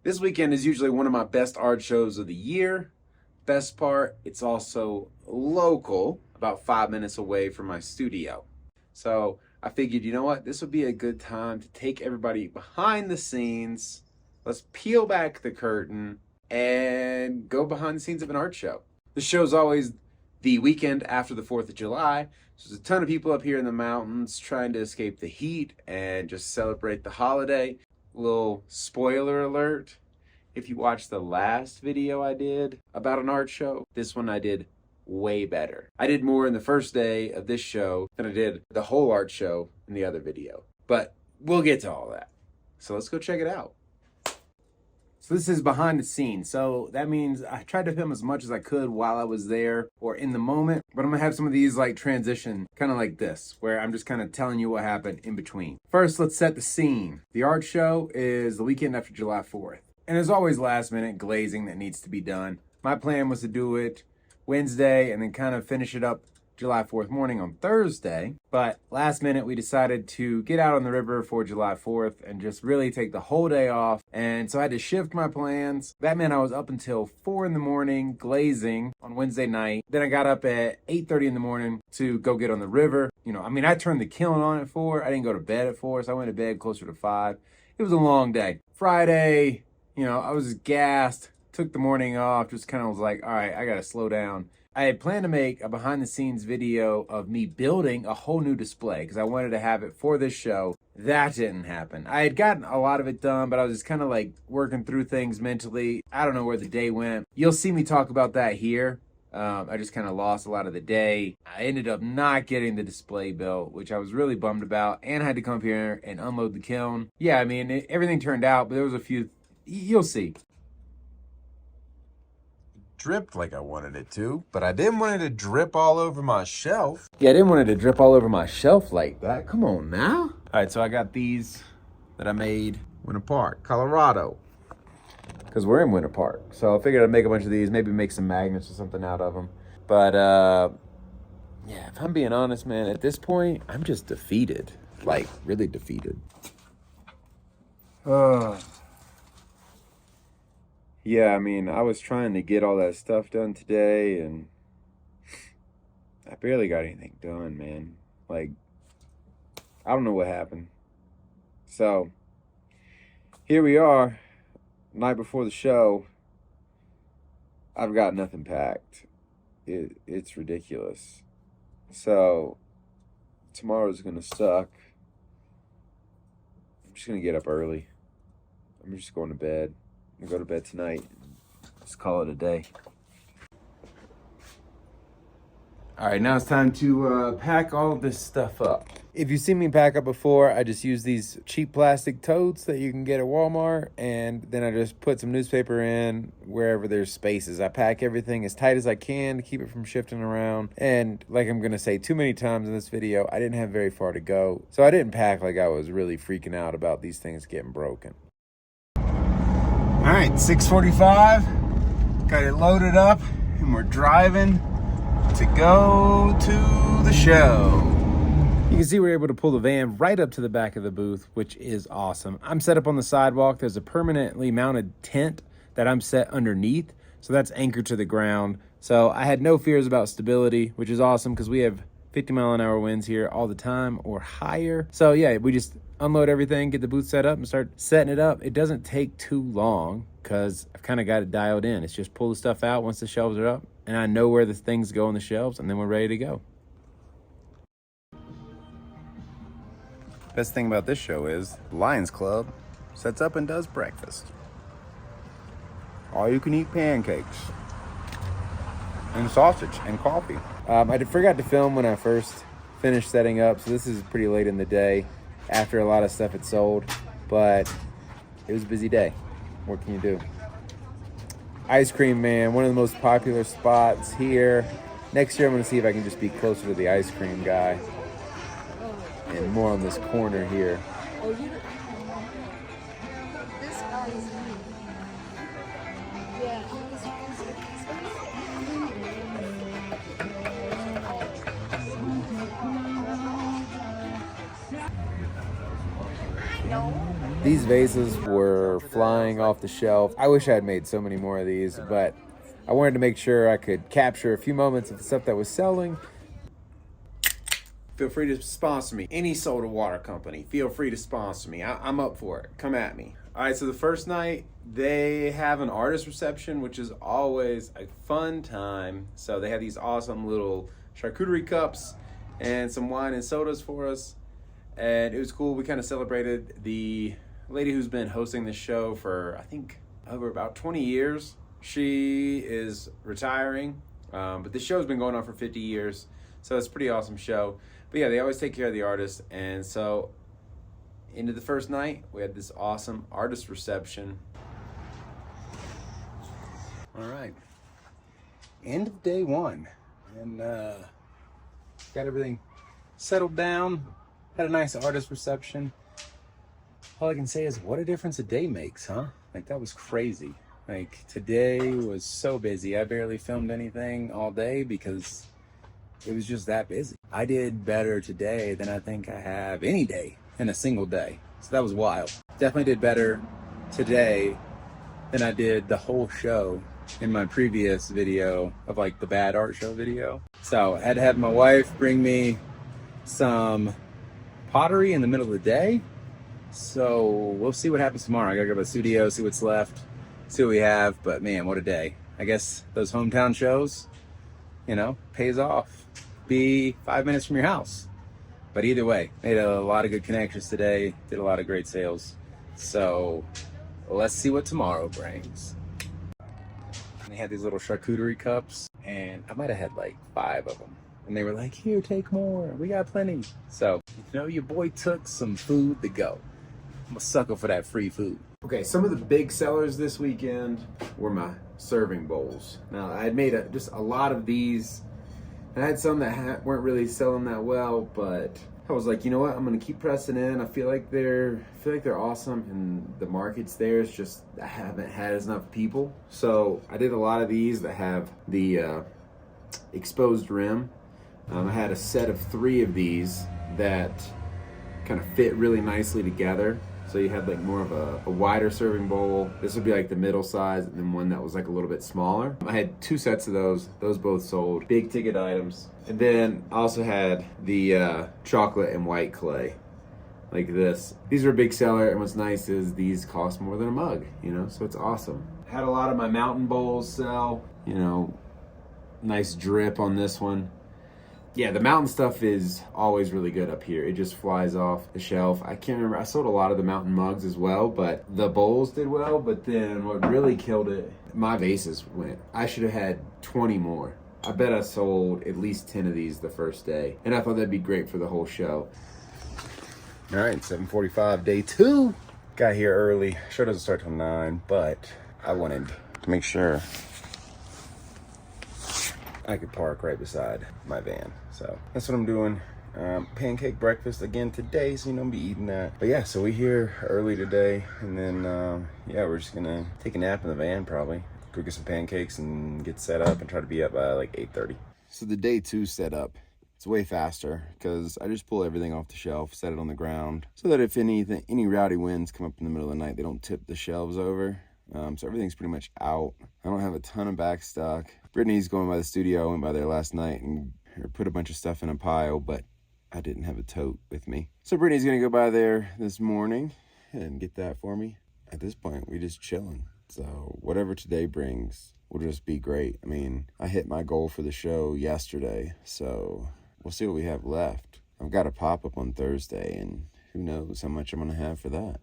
This weekend is usually one of my best art shows of the year. Best part, it's also local, about 5 minutes away from my studio. So I figured, you know what, this would be a good time to take everybody behind the scenes. Let's peel back the curtain and go behind the scenes of an art show. The show's always the weekend after the 4th of July. So there's a ton of people up here in the mountains trying to escape the heat and just celebrate the holiday. Little spoiler alert, if you watched the last video I did about an art show, this one I did way better. I did more in the first day of this show than I did the whole art show in the other video. But we'll get to all that. So let's go check it out. So this is behind the scenes. So that means I tried to film as much as I could while I was there or in the moment, but I'm gonna have some of these like transition, kind of like this, where I'm just kind of telling you what happened in between. First, let's set the scene. The art show is the weekend after July 4th. And there's always last minute glazing that needs to be done. My plan was to do it Wednesday and then kind of finish it up July 4th morning on Thursday. But last minute, we decided to get out on the river for July 4th and just really take the whole day off. And so I had to shift my plans. That meant I was up until 4 in the morning glazing on Wednesday night. Then I got up at 8:30 in the morning to go get on the river. I turned the kiln on at 4. I didn't go to bed at 4, so I went to bed closer to 5. It was a long day. Friday, I was gassed, took the morning off, just kind of was like, all right, I gotta slow down. I had planned to make a behind the scenes video of me building a whole new display because I wanted to have it for this show. That didn't happen. I had gotten a lot of it done, but I was just kind of like working through things mentally. I don't know where the day went. You'll see me talk about that here. I just kind of lost a lot of the day. I ended up not getting the display built, which I was really bummed about, and I had to come up here and unload the kiln. Yeah, everything turned out, but there was a few, you'll see. Dripped like I wanted it to, but I didn't want it to drip all over my shelf. Yeah, I didn't want it to drip all over my shelf like that. Come on now. All right, so I got these that I made Winter Park, Colorado, because we're in Winter Park. So I figured I'd make a bunch of these, maybe make some magnets or something out of them. But yeah, if I'm being honest, man, at this point, I'm just defeated, like really defeated. Yeah, I was trying to get all that stuff done today, and I barely got anything done, man. Like, I don't know what happened. So, here we are, night before the show. I've got nothing packed. It's ridiculous. So, tomorrow's gonna suck. I'm just gonna get up early. I'm just going to bed. I'm gonna go to bed tonight. Just call it a day. All right, now it's time to pack all of this stuff up. If you've seen me pack up before, I just use these cheap plastic totes that you can get at Walmart, and then I just put some newspaper in wherever there's spaces. I pack everything as tight as I can to keep it from shifting around. And like I'm gonna say too many times in this video, I didn't have very far to go. So I didn't pack like I was really freaking out about these things getting broken. All right, 6:45, got it loaded up, and we're driving to go to the show. You can see we're able to pull the van right up to the back of the booth, which is awesome. I'm set up on the sidewalk. There's a permanently mounted tent that I'm set underneath, so that's anchored to the ground. So I had no fears about stability, which is awesome because we have 50-mile-an-hour winds here all the time or higher. So yeah, we just unload everything, get the booth set up, and start setting it up. It doesn't take too long because I've kind of got it dialed in. It's just pull the stuff out once the shelves are up, and I know where the things go on the shelves, and then we're ready to go. Best thing about this show is the Lions Club sets up and does breakfast. All you can eat pancakes and sausage and coffee. I forgot to film when I first finished setting up, so this is pretty late in the day after a lot of stuff had sold, but it was a busy day. What can you do? Ice cream man, one of the most popular spots here. Next year I'm gonna see if I can just be closer to the ice cream guy and more on this corner here. Oh, this guy is me. Yeah, These vases were flying off the shelf. I wish I had made so many more of these, but I wanted to make sure I could capture a few moments of the stuff that was selling. Feel free to sponsor me. Any soda water company, feel free to sponsor me. I'm up for it. Come at me. All right, so the first night, they have an artist reception, which is always a fun time. So they have these awesome little charcuterie cups and some wine and sodas for us. And it was cool. We kind of celebrated the lady who's been hosting the show for, I think, over about 20 years. She is retiring, but the show's been going on for 50 years. So it's a pretty awesome show. But yeah, they always take care of the artists. And so into the first night, we had this awesome artist reception. All right. End of day one. And got everything settled down. Had a nice artist reception. All I can say is what a difference a day makes, huh? Like, that was crazy. Like, today was so busy. I barely filmed anything all day because it was just that busy. I did better today than I think I have any day in a single day. So that was wild. Definitely did better today than I did the whole show in my previous video of like the bad art show video. So I had to have my wife bring me some pottery in the middle of the day. So we'll see what happens tomorrow. I gotta go to the studio, see what's left, see what we have. But man, what a day. I guess those hometown shows, you know, pays off. Be 5 minutes from your house. But either way, made a lot of good connections today, did a lot of great sales. So let's see what tomorrow brings. And they had these little charcuterie cups, and I might have had like 5 of them. And they were like, here, take more, we got plenty. So, you know, your boy took some food to go. I'm a sucker for that free food. Okay, some of the big sellers this weekend were my serving bowls. Now, I had made just a lot of these. I had some that weren't really selling that well, but I was like, you know what? I'm gonna keep pressing in. I feel like they're awesome, and the market's there. It's just I haven't had enough people. So I did a lot of these that have the exposed rim. I had a set of 3 of these that kind of fit really nicely together. So you had like more of a wider serving bowl. This would be like the middle size, and then one that was like a little bit smaller. I had 2 sets of those. Those both sold. Big ticket items. And then I also had the chocolate and white clay, like this. These are a big seller, and what's nice is these cost more than a mug, you know, so it's awesome. Had a lot of my mountain bowls sell, you know, nice drip on this one. Yeah, the mountain stuff is always really good up here. It just flies off the shelf. I can't remember, I sold a lot of the mountain mugs as well, but the bowls did well. But then what really killed it, my vases went. I should have had 20 more. I bet I sold at least 10 of these the first day. And I thought that'd be great for the whole show. All right, 7:45, day 2. Got here early. Show doesn't start till 9, but I wanted to make sure I could park right beside my van. So that's what I'm doing. Pancake breakfast again today, so you know, I'll be eating that. But yeah, so we here early today, and then yeah, we're just gonna take a nap in the van probably. Go get some pancakes and get set up and try to be up by like 8:30. So the day 2 setup, it's way faster because I just pull everything off the shelf, set it on the ground, so that if any rowdy winds come up in the middle of the night, they don't tip the shelves over. So everything's pretty much out. I don't have a ton of back stock. Brittany's going by the studio. I went by there last night and put a bunch of stuff in a pile, but I didn't have a tote with me. So Brittany's gonna go by there this morning and get that for me. At this point, we just chilling. So whatever today brings will just be great. I mean, I hit my goal for the show yesterday, so we'll see what we have left. I've got a pop-up on Thursday, and who knows how much I'm gonna have for that.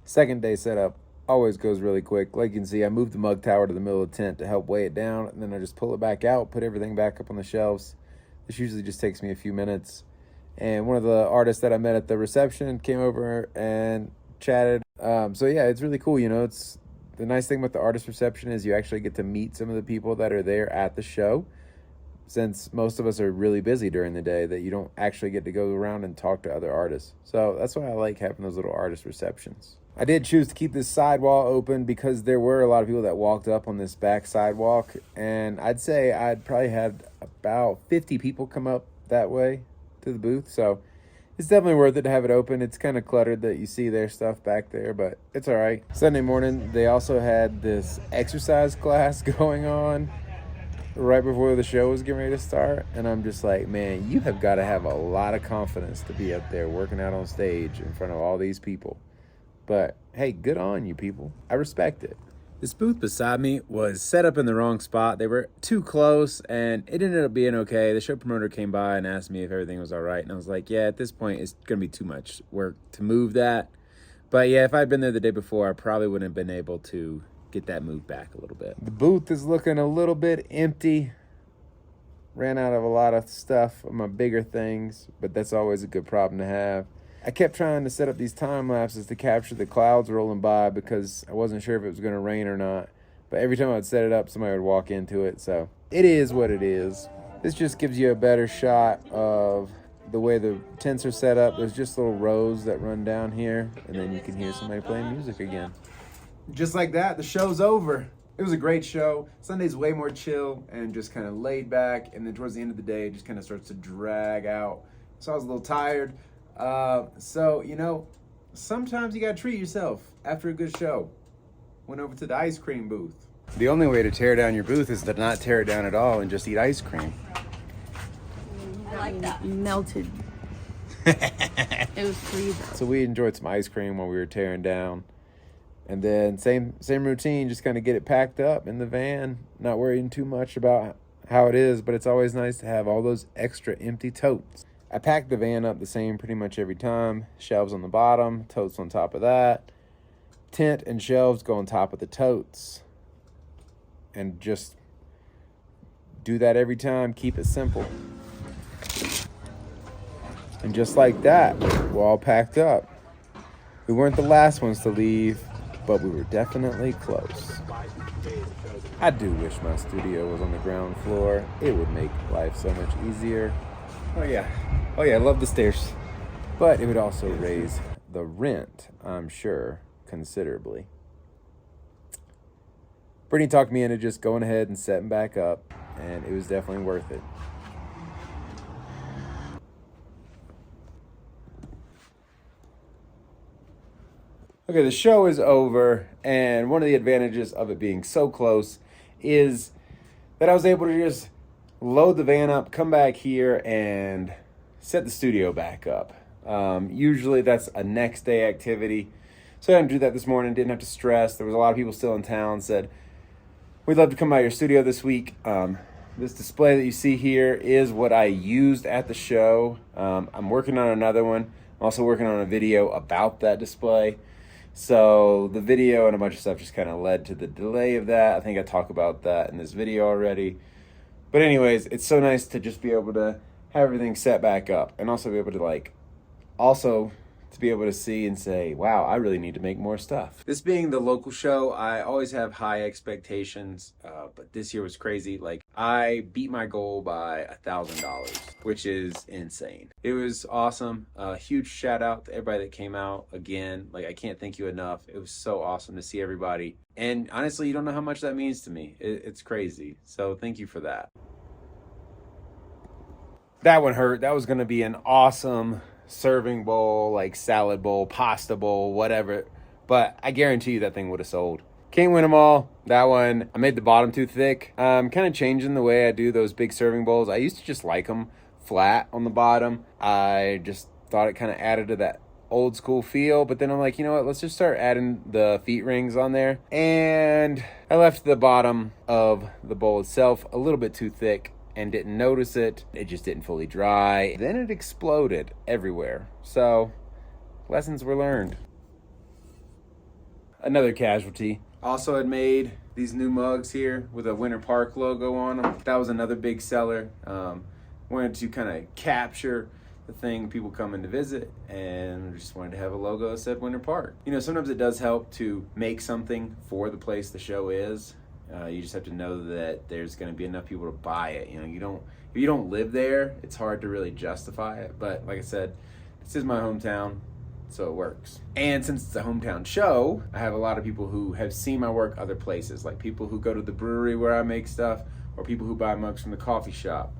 Second day setup always goes really quick. Like you can see, I moved the mug tower to the middle of the tent to help weigh it down, and then I just pull it back out, put everything back up on the shelves. This usually just takes me a few minutes. And one of the artists that I met at the reception came over and chatted. So yeah, it's really cool. You know, it's the nice thing about the artist reception is you actually get to meet some of the people that are there at the show, since most of us are really busy during the day, that you don't actually get to go around and talk to other artists. So that's why I like having those little artist receptions. I did choose to keep this sidewall open because there were a lot of people that walked up on this back sidewalk, and I'd say I'd probably had about 50 people come up that way to the booth, so it's definitely worth it to have it open. It's kind of cluttered that you see their stuff back there, but it's all right. Sunday morning, they also had this exercise class going on right before the show was getting ready to start, and I'm just like, man, you have got to have a lot of confidence to be up there working out on stage in front of all these people. But hey, good on you people. I respect it. This booth beside me was set up in the wrong spot. They were too close, and it ended up being okay. The show promoter came by and asked me if everything was all right, and I was like, yeah, at this point, it's going to be too much work to move that. But yeah, if I'd been there the day before, I probably wouldn't have been able to get that moved back a little bit. The booth is looking a little bit empty. Ran out of a lot of stuff of my bigger things, but that's always a good problem to have. I kept trying to set up these time lapses to capture the clouds rolling by because I wasn't sure if it was going to rain or not. But every time I'd set it up, somebody would walk into it. So it is what it is. This just gives you a better shot of the way the tents are set up. There's just little rows that run down here, and then you can hear somebody playing music again. Just like that, the show's over. It was a great show. Sunday's way more chill and just kind of laid back. And then towards the end of the day, it just kind of starts to drag out. So I was a little tired. So, you know, sometimes you gotta treat yourself after a good show. Went over to the ice cream booth. The only way to tear down your booth is to not tear it down at all and just eat ice cream. I like that. Melted. It was freezing. So we enjoyed some ice cream while we were tearing down. And then same routine, just kind of get it packed up in the van, not worrying too much about how it is, but it's always nice to have all those extra empty totes. I packed the van up the same pretty much every time. Shelves on the bottom, totes on top of that. Tent and shelves go on top of the totes. And just do that every time. Keep it simple. And just like that, we're all packed up. We weren't the last ones to leave, but we were definitely close. I do wish my studio was on the ground floor. It would make life so much easier. Oh yeah, I love the stairs. But it would also raise the rent, I'm sure, considerably. Brittany talked me into just going ahead and setting back up, and it was definitely worth it. Okay, the show is over, and one of the advantages of it being so close is that I was able to just load the van up, come back here, and set the studio back up. Usually that's a next day activity. So I didn't do that this morning, didn't have to stress. There was a lot of people still in town, said, we'd love to come by your studio this week. This display that you see here is what I used at the show. I'm working on another one. I'm also working on a video about that display. So the video and a bunch of stuff just kind of led to the delay of that. I think I talked about that in this video already. But anyways, it's so nice to just be able to have everything set back up and also be able to see and say, wow, I really need to make more stuff. This being the local show, I always have high expectations, but this year was crazy. Like, I beat my goal by $1,000, which is insane. It was awesome. Huge shout out to everybody that came out again. Like, I can't thank you enough. It was so awesome to see everybody. And honestly, you don't know how much that means to me. It's crazy. So thank you for that. That one hurt. That was going to be an awesome serving bowl, like salad bowl, pasta bowl, whatever. But I guarantee you that thing would have sold. Can't win them all. That one, I made the bottom too thick. I'm kind of changing the way I do those big serving bowls. I used to just like them flat on the bottom. I just thought it kind of added to that old school feel, but then I'm like, you know what, let's just start adding the feet rings on there. And I left the bottom of the bowl itself a little bit too thick and didn't notice it. It just didn't fully dry. Then it exploded everywhere. So lessons were learned. Another casualty. Also had made these new mugs here with a Winter Park logo on them. That was another big seller. Wanted to kind of capture the thing, people coming to visit, and just wanted to have a logo that said Winter Park. You know, sometimes it does help to make something for the place the show is. You just have to know that there's going to be enough people to buy it. You know, if you don't live there, it's hard to really justify it. But like I said, this is my hometown. so it works. And since it's a hometown show, I have a lot of people who have seen my work other places, like people who go to the brewery where I make stuff, or people who buy mugs from the coffee shop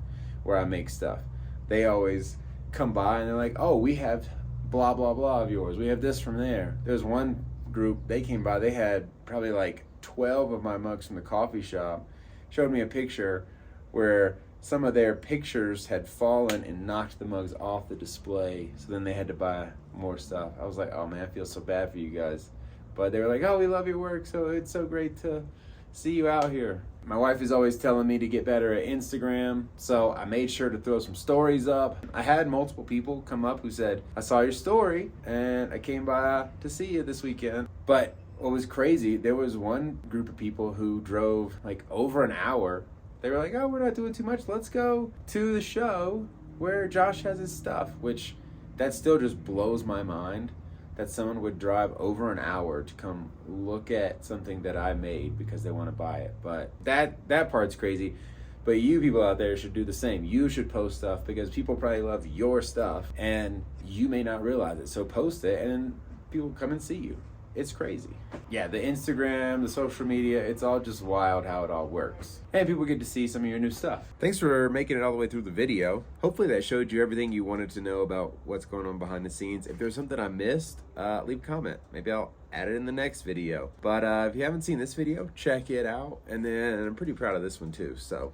where I make stuff. They always come by and they're like, oh, we have blah, blah, blah of yours. We have this from there. There's one group, they came by, they had probably like 12 of my mugs from the coffee shop, showed me a picture where some of their pictures had fallen and knocked the mugs off the display, so then they had to buy more stuff. I was like, oh man, I feel so bad for you guys. But they were like, oh, we love your work, so it's so great to see you out here. My wife is always telling me to get better at Instagram, so I made sure to throw some stories up. I had multiple people come up who said, I saw your story and I came by to see you this weekend. But what was crazy, there was one group of people who drove like over an hour. They were like, oh, we're not doing too much. Let's go to the show where Josh has his stuff, which that still just blows my mind that someone would drive over an hour to come look at something that I made because they want to buy it. But that part's crazy. But you people out there should do the same. You should post stuff because people probably love your stuff and you may not realize it. So post it and then people come and see you. It's crazy. Yeah, the Instagram, the social media, it's all just wild how it all works. And people get to see some of your new stuff. Thanks for making it all the way through the video. Hopefully that showed you everything you wanted to know about what's going on behind the scenes. If there's something I missed, leave a comment. Maybe I'll add it in the next video. But if you haven't seen this video, check it out. And then I'm pretty proud of this one too, so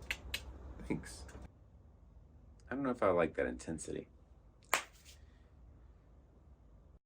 thanks. I don't know if I like that intensity.